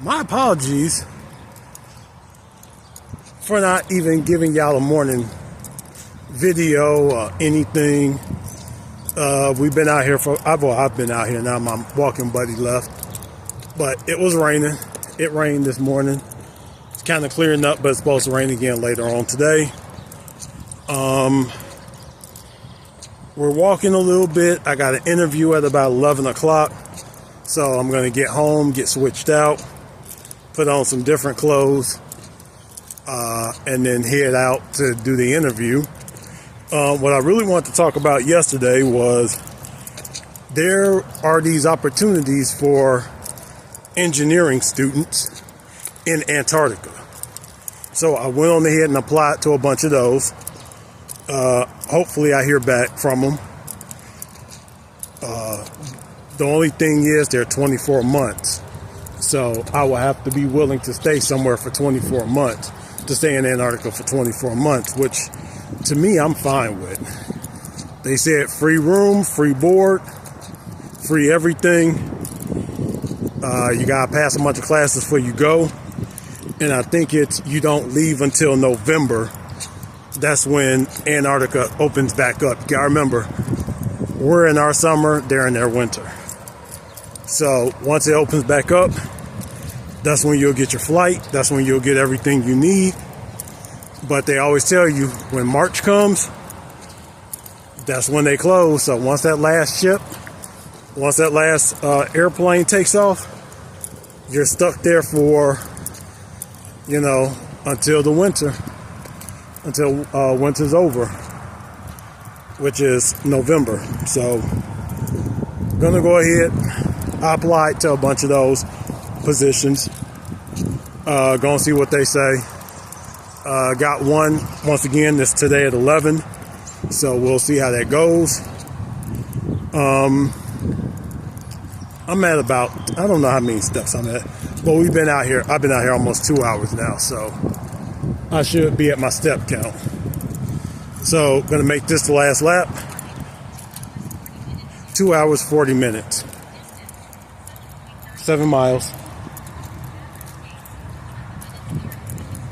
My apologies for not even giving y'all a morning video or anything. We've been out here I've been out here now. My walking buddy left, but it was raining. It rained this morning. It's kind of clearing up, but it's supposed to rain again later on today. We're walking a little bit. I got an interview at about 11 o'clock. So I'm going to get home, get switched out, put on some different clothes, and then head out to do the interview. What I really wanted to talk about yesterday was there are these opportunities for engineering students in Antarctica. So I went on ahead and applied to a bunch of those. Hopefully I hear back from them. The only thing is they're 24 months. So I will have to be willing to stay somewhere for 24 months, to stay in Antarctica for 24 months, which to me I'm fine with. They said free room, free board, free everything. You gotta pass a bunch of classes before you go. And I think you don't leave until November. That's when Antarctica opens back up. You gotta remember, we're in our summer, they're in their winter. So once it opens back up, that's when you'll get your flight. That's when you'll get everything you need. But they always tell you when March comes, that's when they close. So once that last airplane takes off, you're stuck there for, until the winter, until winter's over, which is November. So gonna go ahead. I applied to a bunch of those positions. Gonna see what they say. Got one once again this today at 11. So we'll see how that goes. I'm at about, I don't know how many steps I'm at, but I've been out here almost 2 hours now, so I should be at my step count. So gonna make this the last lap. 2 hours, 40 minutes. 7 miles.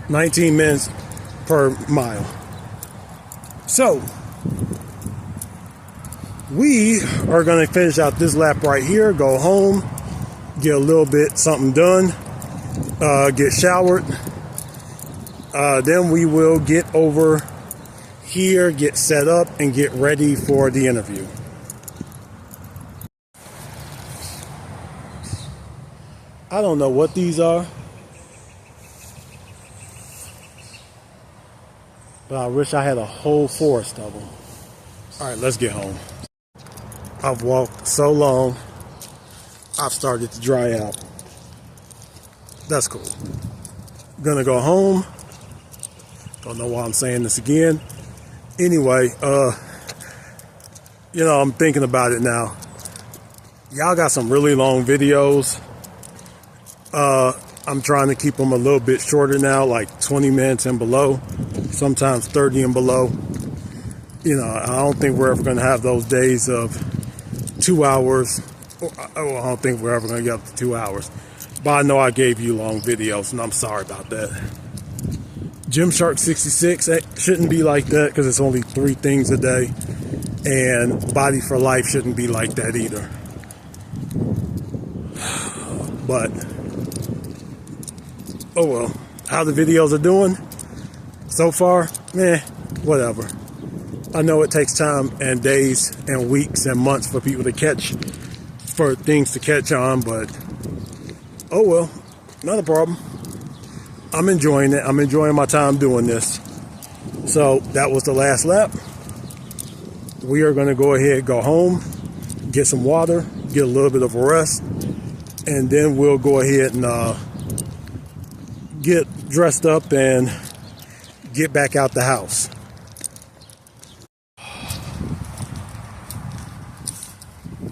19 minutes per mile. So we are going to finish out this lap right here, go home, get a little bit something done, get showered. Then we will get over here, get set up, and get ready for the interview. I don't know what these are, but I wish I had a whole forest of them. All right, let's get home. I've walked so long, I've started to dry out. That's cool. Gonna go home. Don't know why I'm saying this again. Anyway, I'm thinking about it now. Y'all got some really long videos. I'm trying to keep them a little bit shorter now, like 20 minutes and below, sometimes 30 and below. I don't think we're ever going to have those days of 2 hours. I don't think we're ever going to get up to 2 hours. But I know I gave you long videos, and I'm sorry about that. Gymshark 66 shouldn't be like that because it's only 3 things a day. And Body for Life shouldn't be like that either. But oh well, how the videos are doing so far, whatever. I know it takes time and days and weeks and months for things to catch on, but oh well, not a problem. I'm enjoying it. I'm enjoying my time doing this. So that was the last lap. We are going to go ahead, go home, get some water, get a little bit of a rest, and then we'll go ahead and get dressed up and get back out the house.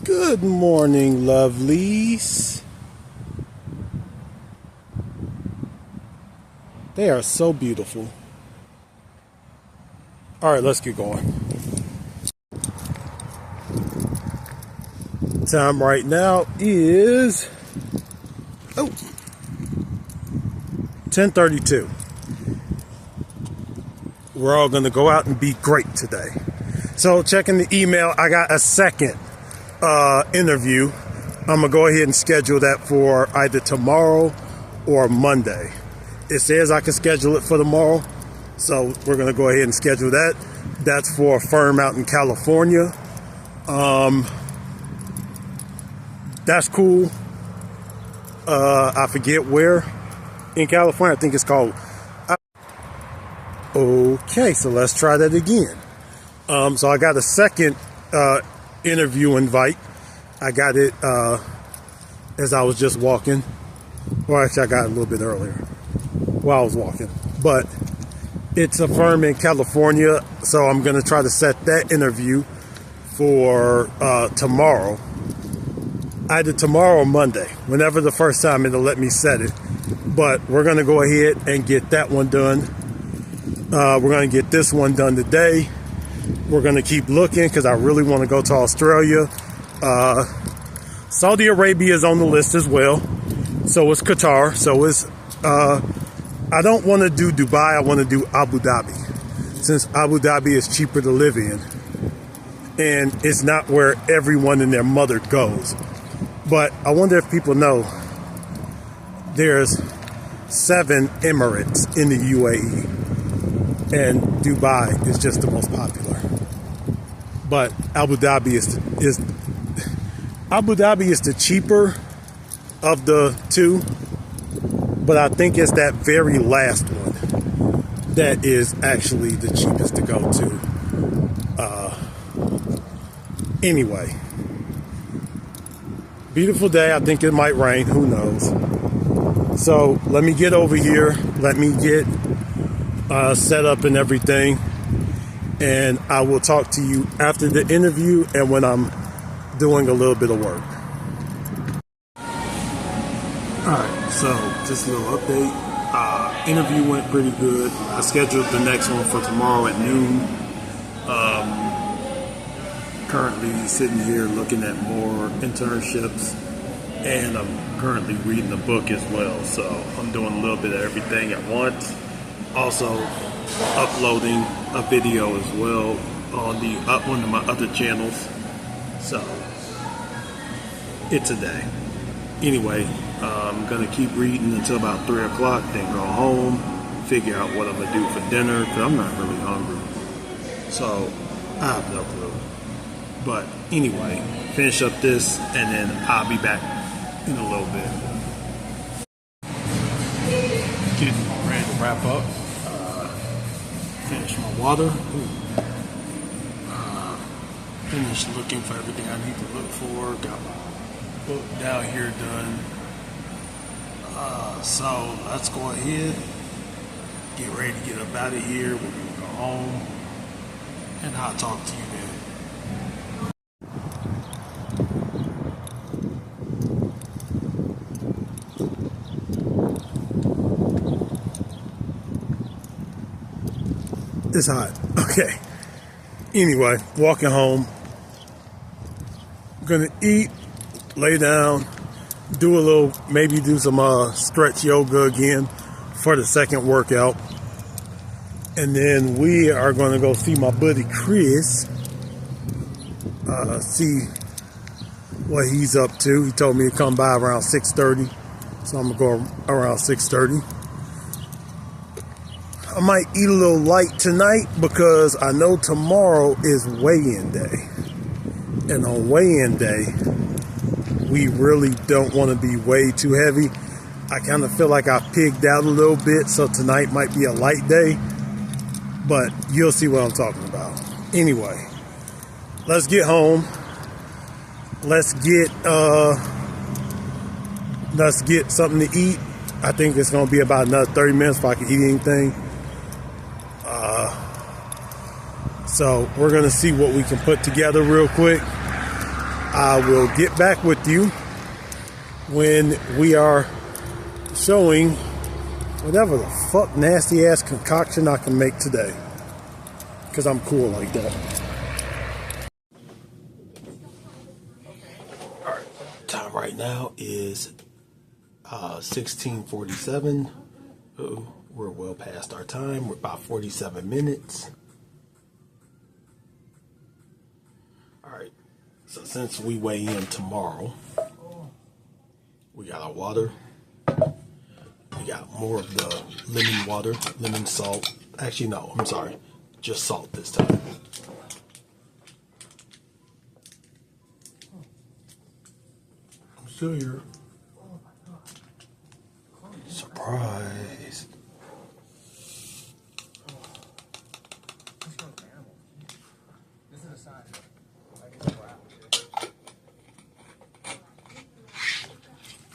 Good morning, lovelies. They are so beautiful. All right, let's get going. Time right now is 10:32. We're all going to go out and be great today. So checking the email, I got a second interview. I'm going to go ahead and schedule that for either tomorrow or Monday. It says I can schedule it for tomorrow, so we're going to go ahead and schedule that. That's for a firm out in California. That's cool. I forget where in California. I think it's called. Okay, so let's try that again. So I got a second interview invite. I got it as I was just walking. Well, actually, I got it a little bit earlier while I was walking. But it's a firm in California, so I'm going to try to set that interview for tomorrow. Either tomorrow or Monday, whenever the first time it'll let me set it. But we're going to go ahead and get that one done. We're going to get this one done today. We're going to keep looking because I really want to go to Australia. Saudi Arabia is on the list as well. So is Qatar. So is I don't want to do Dubai. I want to do Abu Dhabi, since Abu Dhabi is cheaper to live in, and it's not where everyone and their mother goes. But I wonder if people know there's 7 Emirates in the UAE, and Dubai is just the most popular. But Abu Dhabi is the cheaper of the two, but I think it's that very last one that is actually the cheapest to go to. Anyway, beautiful day. I think it might rain. Who knows? So let me get over here. Let me get set up and everything, and I will talk to you after the interview and when I'm doing a little bit of work. Alright, so just a little update. Interview went pretty good. I scheduled the next one for tomorrow at noon. Currently sitting here looking at more internships, and I'm currently reading a book as well. So I'm doing a little bit of everything at once. Also uploading a video as well on one of my other channels. So it's a day. Anyway, I'm gonna keep reading until about 3 o'clock, then go home, figure out what I'm gonna do for dinner, because I'm not really hungry. So I have no clue. But anyway, finish up this and then I'll be back in a little bit. Getting ready to wrap up. Finish my water. Finish looking for everything I need to look for. Got my book down here done. So let's go ahead, get ready to get up out of here. We're gonna go home, and I'll talk to you then. It's hot. Okay. Anyway, walking home. Gonna eat, lay down, maybe do some stretch yoga again for the second workout. And then we are gonna go see my buddy Chris. See what he's up to. He told me to come by around 6:30. So I'm gonna go around 6:30. I might eat a little light tonight because I know tomorrow is weigh-in day. And on weigh-in day, we really don't want to be way too heavy. I kind of feel like I pigged out a little bit, so tonight might be a light day. But you'll see what I'm talking about. Anyway, let's get home. Let's get something to eat. I think it's going to be about another 30 minutes if I can eat anything. So we're going to see what we can put together real quick. I will get back with you when we are showing whatever the fuck nasty ass concoction I can make today. Because I'm cool like that. Alright, time right now is 16:47. Oh, we're well past our time. We're about 47 minutes. All right. So since we weigh in tomorrow, we got our water. We got more of the lemon water, lemon salt. Actually, no, I'm sorry. Just salt this time. I'm still here. Surprise.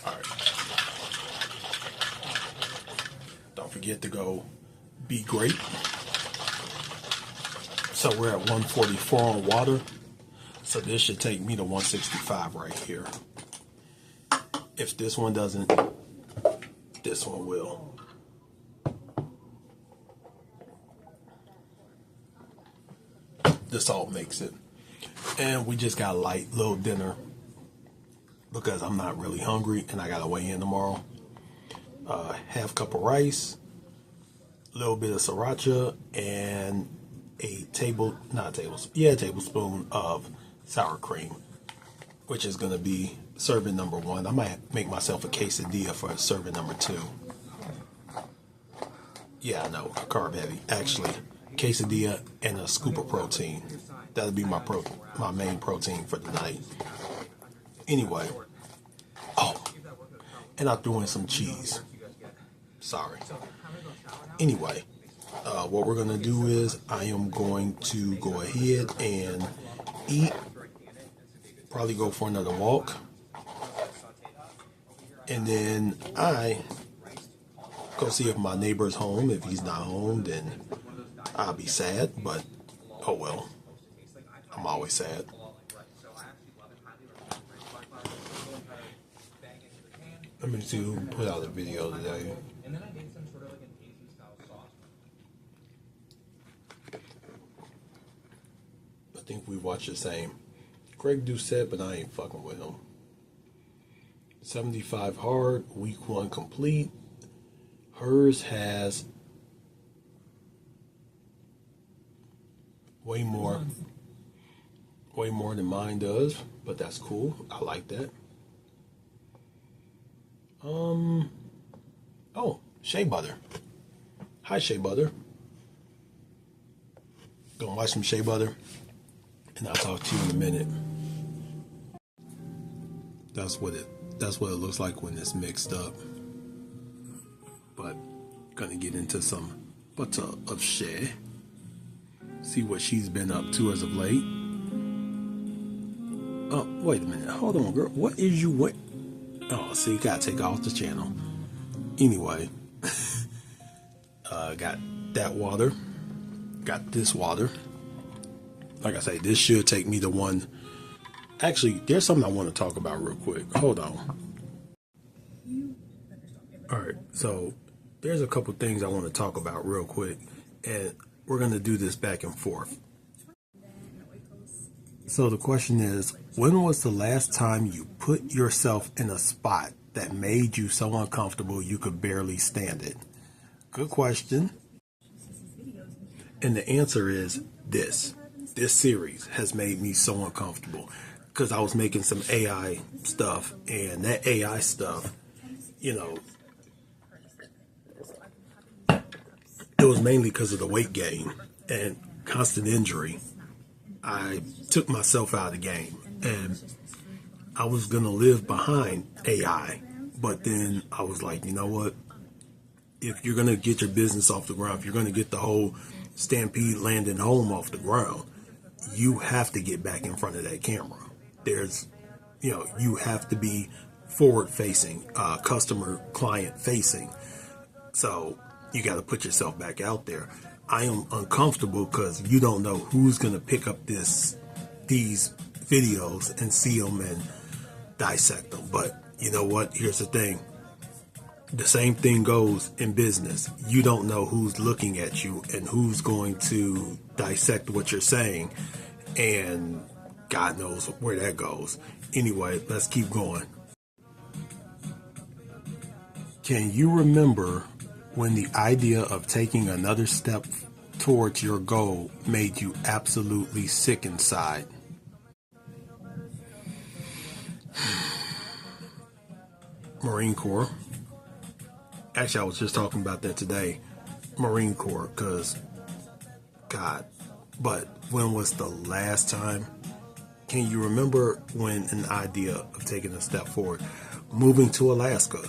Alright. Don't forget to go be great. So we're at 144 on water. So this should take me to 165 right here. If this one doesn't, this one will. The salt makes it. And we just got a light little dinner because I'm not really hungry and I gotta weigh in tomorrow. Half cup of rice, a little bit of sriracha, and a tablespoon of sour cream, which is gonna be serving number 1. I might make myself a quesadilla for serving number 2. Yeah, I know, carb heavy. Actually, quesadilla and a scoop of protein. That'll be my main protein for the night. Anyway, and I threw in some cheese. Sorry. Anyway, what we're gonna do is I am going to go ahead and eat. Probably go for another walk. And then I go see if my neighbor's home. If he's not home, then I'll be sad, but oh well. I'm always sad. Let me see who put out a video today. I think we watched the same. Greg Doucette, but I ain't fucking with him. 75 hard, week 1 complete. Hers has way more than mine does, but that's cool. I like that. Oh, Shea Butter. Hi, Shea Butter. Gonna watch some Shea Butter, and I'll talk to you in a minute. That's what it looks like when it's mixed up. But gonna get into some butter of Shea. See what she's been up to as of late. Oh, wait a minute. Hold on, girl. What is you wait? Oh, see, you gotta take off the channel. Anyway, got that water. Got this water. Like I say, this should take me to one. Actually, there's something I want to talk about real quick. Hold on. Alright, so there's a couple things I want to talk about real quick. And we're going to do this back and forth. So the question is, when was the last time you put yourself in a spot that made you so uncomfortable you could barely stand it? Good question. And the answer is this. This series has made me so uncomfortable because I was making some AI stuff, and that AI stuff, you know, it was mainly because of the weight gain and constant injury. I took myself out of the game, and I was going to live behind AI. But then I was like, you know what? If you're going to get your business off the ground, if you're going to get the whole Stampede Landing Home off the ground, you have to get back in front of that camera. You have to be forward facing, customer client facing. So you got to put yourself back out there. I am uncomfortable because you don't know who's going to pick up these videos and see them and dissect them. But you know what? Here's the thing. The same thing goes in business. You don't know who's looking at you and who's going to dissect what you're saying. And God knows where that goes. Anyway, let's keep going. Can you remember when the idea of taking another step towards your goal made you absolutely sick inside? Marine Corps. Actually, I was just talking about that today. Marine Corps, because, God, but when was the last time? Can you remember when an idea of taking a step forward, moving to Alaska?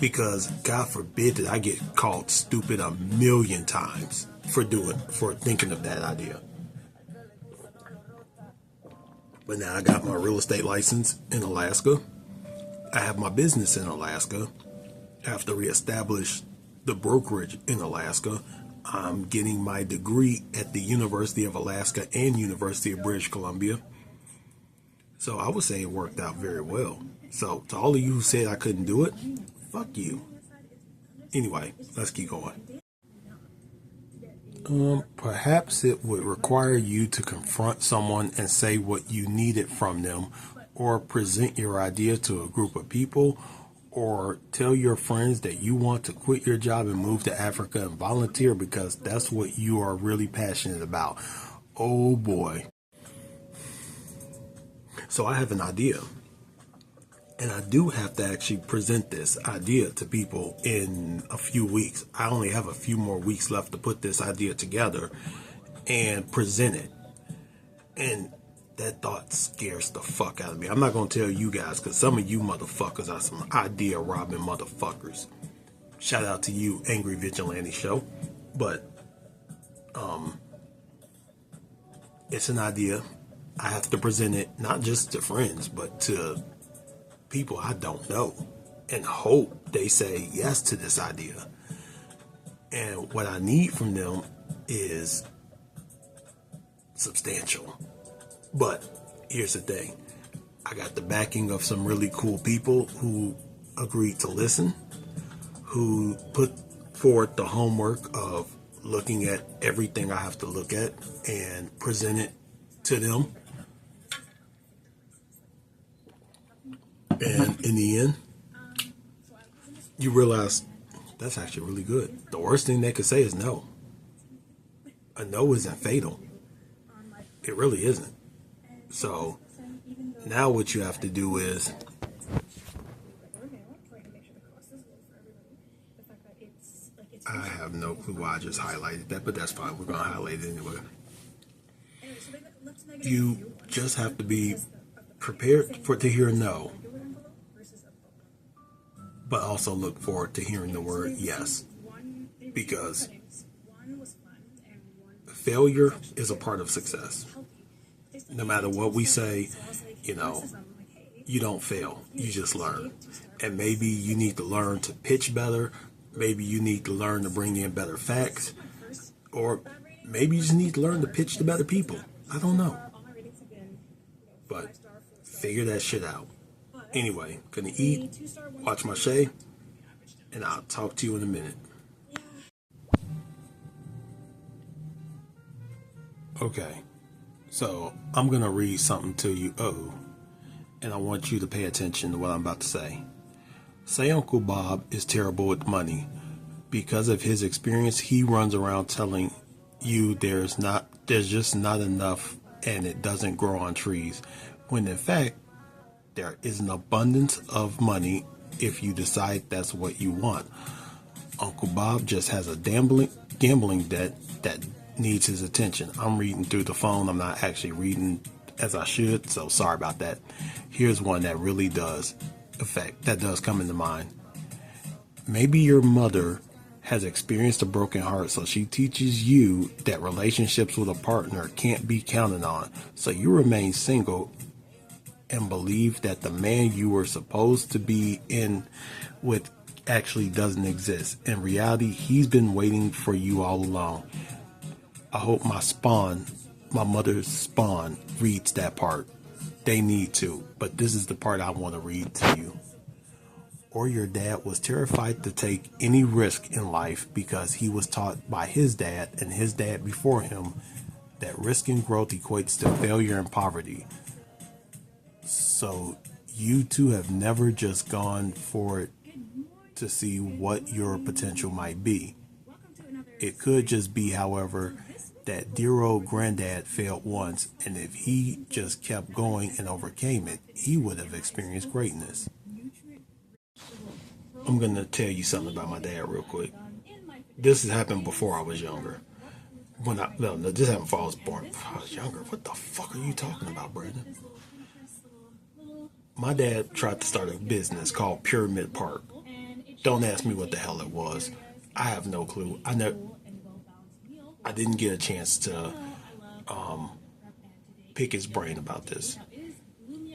Because God forbid that I get called stupid a million times for thinking of that idea. But now I got my real estate license in Alaska. I have my business in Alaska. I have to reestablish the brokerage in Alaska. I'm getting my degree at the University of Alaska and University of British Columbia. So I would say it worked out very well. So to all of you who said I couldn't do it, fuck you. Anyway, let's keep going. Perhaps it would require you to confront someone and say what you needed from them, or present your idea to a group of people, or tell your friends that you want to quit your job and move to Africa and volunteer because that's what you are really passionate about. Oh boy. So I have an idea. And I do have to actually present this idea to people in a few weeks. I only have a few more weeks left to put this idea together and present it. And that thought scares the fuck out of me. I'm not going to tell you guys because some of you motherfuckers are some idea robbing motherfuckers. Shout out to you, Angry Vigilante Show. But it's an idea. I have to present it not just to friends, but to people I don't know, and hope they say yes to this idea. And what I need from them is substantial. But here's the thing. I got the backing of some really cool people who agreed to listen, who put forth the homework of looking at everything I have to look at and present it to them. And in the end, you realize that's actually really good. The worst thing they could say is no. A no isn't fatal. It really isn't. So now what you have to do is I have no clue why I just highlighted that, but that's fine. We're going to highlight it anyway. You just have to be prepared to hear no, but also look forward to hearing the word yes, because failure is a part of success. No matter what we say, you don't fail, you just learn. And maybe you need to learn to pitch better, maybe you need to learn to bring in better facts, or maybe you just need to learn to pitch to better people. I don't know. But figure that shit out. Anyway, gonna eat, watch my Shay, and I'll talk to you in a minute. Okay, so I'm gonna read something to you, and I want you to pay attention to what I'm about to say. Say Uncle Bob is terrible with money. Because of his experience, he runs around telling you there's just not enough and it doesn't grow on trees, when in fact, there is an abundance of money if you decide that's what you want. Uncle Bob just has a gambling debt that needs his attention. I'm reading through the phone. I'm not actually reading as I should, so sorry about that. Here's one that really does come into mind. Maybe your mother has experienced a broken heart, so she teaches you that relationships with a partner can't be counted on. So you remain single and believe that the man you were supposed to be in with actually doesn't exist. In reality, he's been waiting for you all along. I hope my mother's spawn, reads that part. They need to, but this is the part I want to read to you. Or your dad was terrified to take any risk in life because he was taught by his dad and his dad before him that risk and growth equates to failure and poverty. So you two have never just gone for it to see what your potential might be. It could just be, however, that dear old granddad failed once, and if he just kept going and overcame it, he would have experienced greatness. I'm going to tell you something about my dad real quick. This has happened before I was younger. No, this happened before I was born. I was younger. What the fuck are you talking about, Brandon? My dad tried to start a business called Pyramid Park. Don't ask me what the hell it was. I have no clue. I didn't get a chance to pick his brain about this.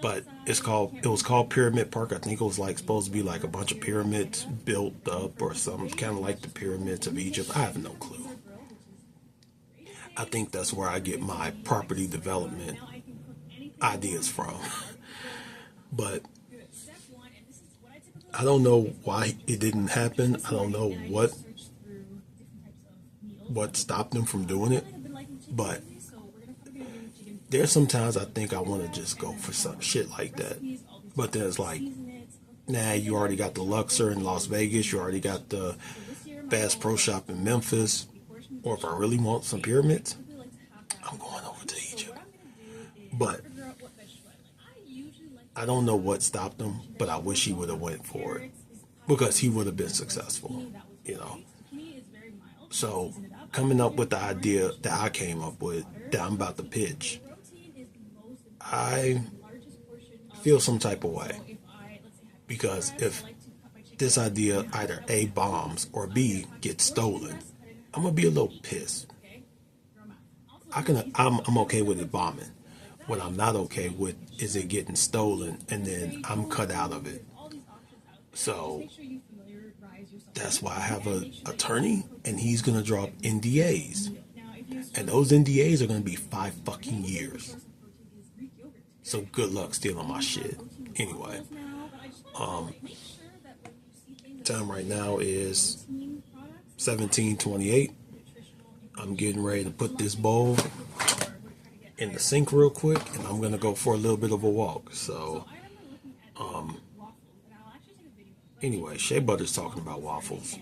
But it was called Pyramid Park. I think it was like supposed to be like a bunch of pyramids built up or something, kind of like the pyramids of Egypt. I have no clue. I think that's where I get my property development ideas from. But I don't know why it didn't happen. I don't know what stopped them from doing it. But there's sometimes I think I want to just go for some shit like that. But then it's like, nah, you already got the Luxor in Las Vegas. You already got the Bass Pro Shop in Memphis. Or if I really want some pyramids, I'm going over to Egypt. But I don't know what stopped him, but I wish he would have went for it because he would have been successful, you know. So coming up with the idea that I came up with that I'm about to pitch, I feel some type of way because if this idea either A, bombs, or B, gets stolen, I'm gonna be a little pissed. I'm okay with it bombing. What I'm not okay with is it getting stolen and then I'm cut out of it. So that's why I have an attorney and he's gonna drop NDAs. And those NDAs are gonna be 5 fucking years. So good luck stealing my shit. Anyway, time right now is 17:28. I'm getting ready to put this bowl in the sink real quick, and I'm gonna go for a little bit of a walk. So, anyway, Shea Butter's talking about waffles.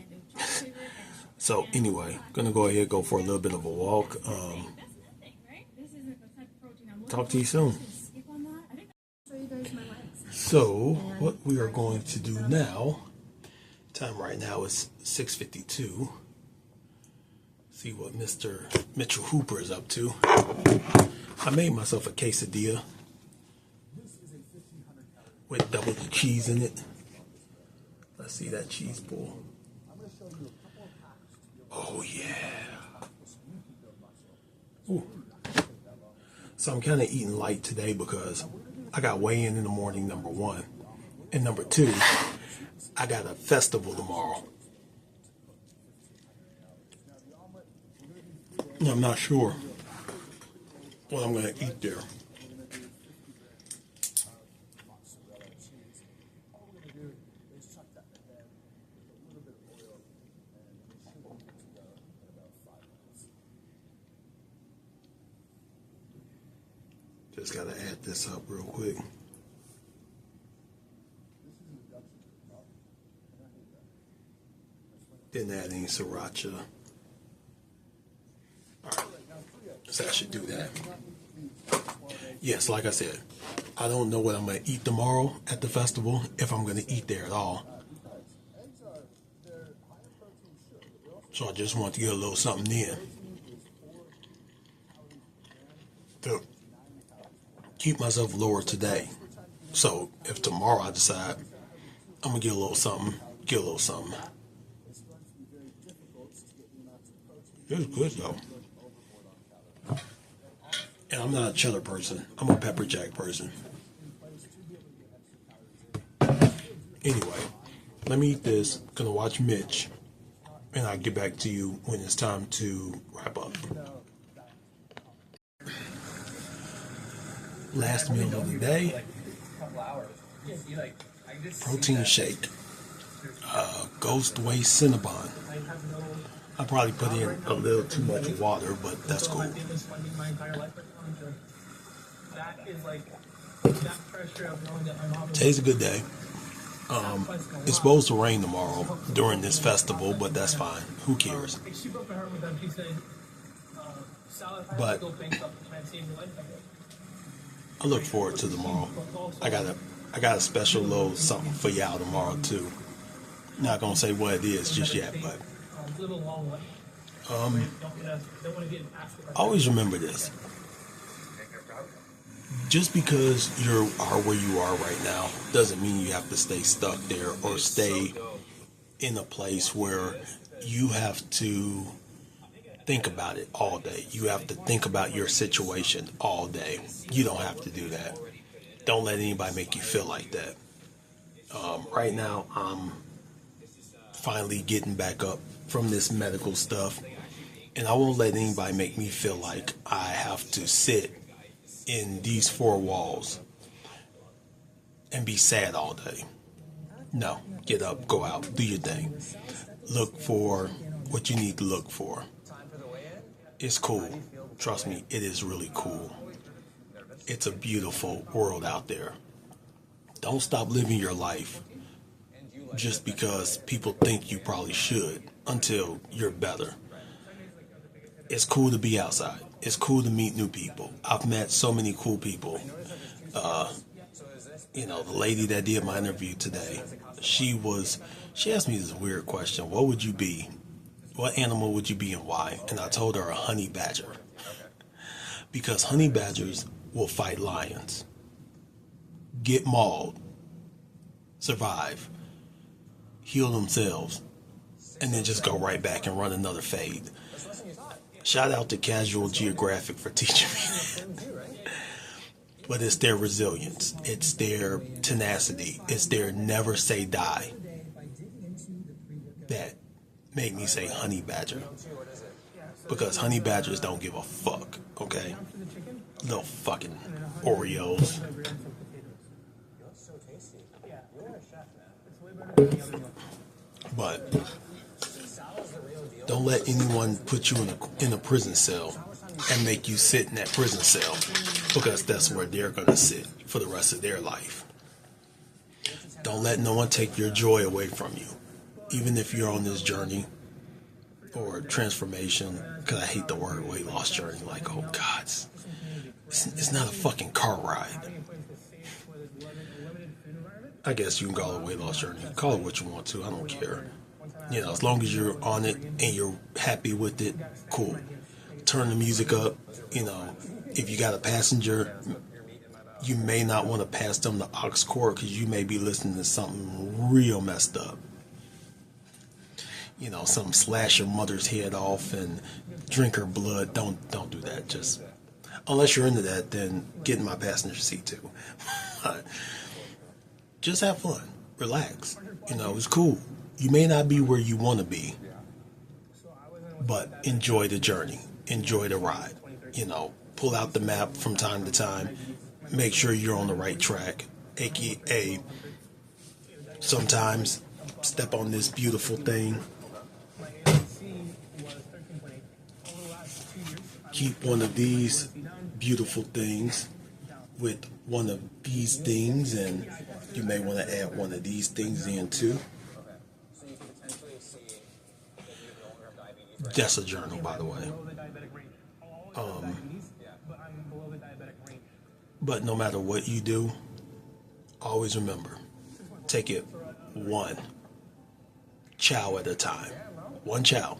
So anyway, gonna go ahead and go for a little bit of a walk. Talk to you soon. So what we are going to do now, time right now is 6:52. See what Mr. Mitchell Hooper is up to. I made myself a quesadilla with double the cheese in it. Let's see that cheese pull. Oh yeah. Ooh. So I'm kind of eating light today because I got weigh-in the morning, number one. And number two, I got a festival tomorrow. I'm not sure what I'm going to eat there. Just got to add this up real quick. Didn't add any sriracha. So I should do that. Yes, like I said, I don't know what I'm going to eat tomorrow at the festival, if I'm going to eat there at all. So I just want to get a little something in to keep myself lower today. So if tomorrow I decide I'm going to get a little something, get a little something. It's good though. And I'm not a cheddar person. I'm a pepper jack person. Anyway, let me eat this. Gonna watch Mitch. And I'll get back to you when it's time to wrap up. Last meal of the day. Protein shake. Ghost Way Cinnabon. I probably put in a little too much water, but that's cool. Today's a good day. It's supposed to rain tomorrow during this festival, but that's fine. Who cares? But I look forward to tomorrow. I got a special little something for y'all tomorrow too. Not gonna say what it is just yet, but always remember this. Just because you are where you are right now doesn't mean you have to stay stuck there or stay in a place where you have to think about it all day. You have to think about your situation all day. You don't have to do that. Don't let anybody make you feel like that. Right now, I'm finally getting back up from this medical stuff, and I won't let anybody make me feel like I have to sit in these four walls and be sad all day. No, get up, go out, do your thing. Look for what you need to look for. It's cool. Trust me, it is really cool. It's a beautiful world out there. Don't stop living your life just because people think you probably should until you're better. It's cool to be outside. It's cool to meet new people. I've met so many cool people. The lady that did my interview today, she asked me this weird question. What would you be? What animal would you be and why? And I told her a honey badger. Because honey badgers will fight lions, get mauled, survive, heal themselves, and then just go right back and run another fade. Shout out to Casual Geographic for teaching me that. But it's their resilience, it's their tenacity, it's their never say die that made me say honey badger. Because honey badgers don't give a fuck, okay? Little fucking Oreos. But don't let anyone put you in a prison cell and make you sit in that prison cell, because that's where they're going to sit for the rest of their life. Don't let no one take your joy away from you, even if you're on this journey or transformation, because I hate the word weight loss journey. Like, oh God, it's not a fucking car ride. I guess you can call it a weight loss journey. Call it what you want to. I don't care. As long as you're on it and you're happy with it, cool. Turn the music up. If you got a passenger, you may not want to pass them the aux cord because you may be listening to something real messed up. Something slash your mother's head off and drink her blood. Don't do that. Just unless you're into that, then get in my passenger seat too. Just have fun, relax. It's cool. You may not be where you want to be, but enjoy the journey, enjoy the ride. Pull out the map from time to time, make sure you're on the right track, aka sometimes step on this beautiful thing. Keep one of these beautiful things with one of these things, and you may want to add one of these things in too. That's a journal, by the way. But no matter what you do, always remember, take it one chow at a time. One chow.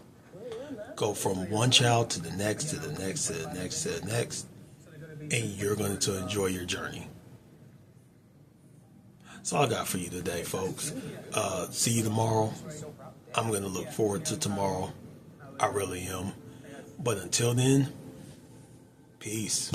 Go from one chow to the next, to the next, to the next, to the next, and you're going to enjoy your journey. That's all I got for you today, folks. See you tomorrow. I'm going to look forward to tomorrow. I really am. But until then, peace.